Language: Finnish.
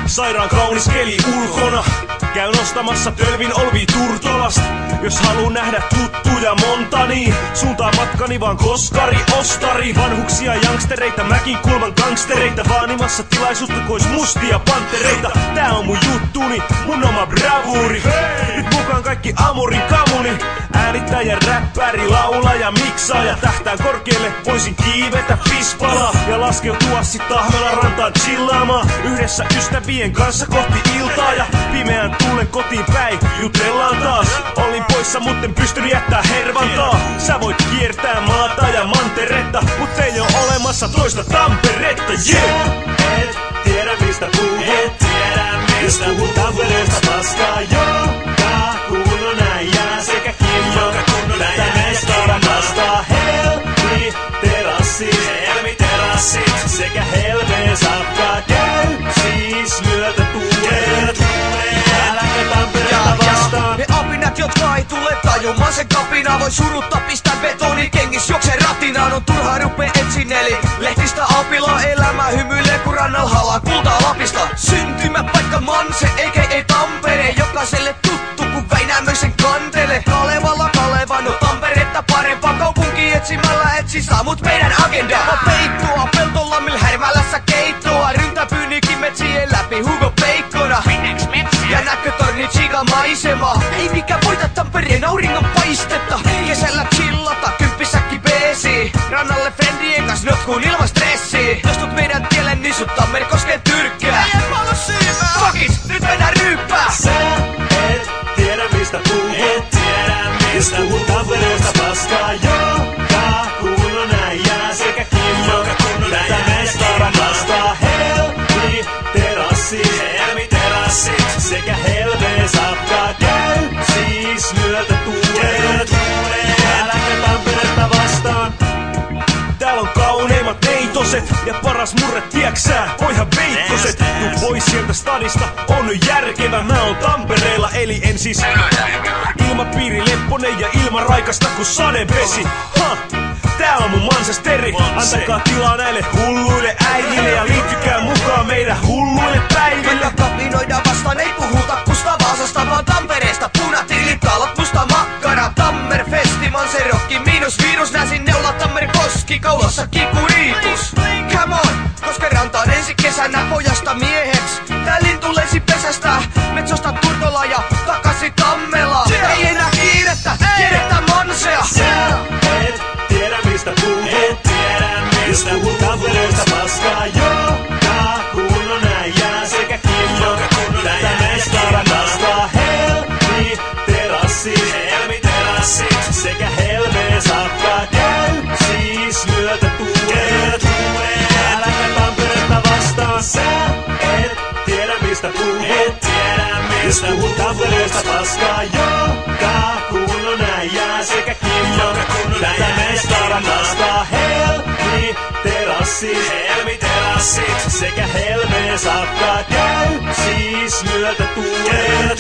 sairaan kaunis keli ulkona. Käyn ostamassa Tölvin Olvi Turtolasta. Jos haluun nähdä tuttuja monta, niin suuntaa matkani vaan Koskari Ostari. Vanhuksia, jankstereita, mäkin kulman gangstereita, vaanimassa tilaisuutta kois mustia pantereita. Tää on mun juttuni, mun oma bravuuri. Nyt mukaan kaikki amurin kamuni. Äänittäjä, räppäri, laulaja, miksaaja. Tähtään korkealle, voisin kiivetä fispalaa ja laskeutua sit Tahmelan rantaan chillaamaan yhdessä ystävien kanssa kohti iltaa. Ja pimeän tullen kotiin päin jutellaan taas. Olin poissa, mutten pystynyt jättää hervantaa. Sä voit kiertää maata ja manteretta, mut ei oo olemassa toista Tamperetta. Yeah! Et tiedä mistä puhut, et tiedä mistä puhut. Tampereesta paskaa joka kunnon äijää sekä Kimmo että näistä rakastaa Helmi terassit sekä Helmeen sapkaa. Käy siis myötä tuulee, äläkä Tampereelta vastaan. Ne apinat, jotka ei tule tajumaan sen kapinaa, voi surutta pistää betoni kengis juoksee ratinaan. On turhaa rupee etsin eli lehtistä apilaa. Elämä hymyilee kun rannalla halaa kultaa Lapista. Syntymäpaikka Manse eikä ei Tampere, jokaiselle tuttu kun Väinämöisen kantele. Kalevalla Kaleva, no Tamperetta parempaa. Kaupunki etsimällä etsi saamut meidän agendaa. Peittoa Peltolammil Härmälässä keittoa, ryntäpyynikin metsien läpi Hugo Peikkona. Ja näkötorni chiga maisema, ei mikä voita Tampereen auringon paistetta. Kesällä chillata, kymppisäkki beesi, rannalle friendien kanssa notkuun ilman stressiä. Jos tuut meidän tielle, niin sut Tampere koskee tyrkkää. Fuckis, nyt mennään ryyppää. Sä et tiedä mistä puhut, et tiedä mistä puhut. Tampereesta paskaa joka kunnon äijää sekä Kimmo että näistä rakastaa Helmi terassit sekä Helmeen sapkaa. Käy siis myötä tuulee, äläkä Tamperetta vastaan. Täällä on kauneimmat neitoset ja paras murre, tieksää, voihan veikkoset. Tuu pois sieltä stadista, on nyt järkevä. Mä oon Tampereella, eli en siis ilmapiiri lepponen ja ilma raikasta ku sadevesi. Tää on mun Manchesteri, antakaa tilaa näille hulluille äijille ja liittykää mukaan meidän hulluille päiville. Vaikka kapinoidaan vastaan, ei puhuta kusta Vaasasta, vaan Tampereesta. Punatilit, talot, musta makkara, Tammerfesti, Manserokki, -virus. Näsin neula, Tammeri, koski, kaulassa kikuriitus. Come on, koska rantaan ensi kesänä pojasta mieheks. Tää lintu lensi pesästä, Metsosta Turtola ja takaisin Tammelaan. Ei enää kiirettä, tiedettä Mansea. Et tiedä mistä puhut, et tiedä mistä puhut. Tampereesta paskaa joka kunnon äijää sekä Kimmo että näistä rakastaa Helmi terassit sekä Helmeen sapkaa. Käy siis myötä tuulee, äläkä Tamperetta vastaan. Sä et tiedä mistä puhut, et tiedä mistä puhut. Tampereesta paskaa joka kunnon äijää sekä Kimmo että näistä rakastaa Helmi terassit sekä Helmeen sapkaa. Käy siis myötä tuulee.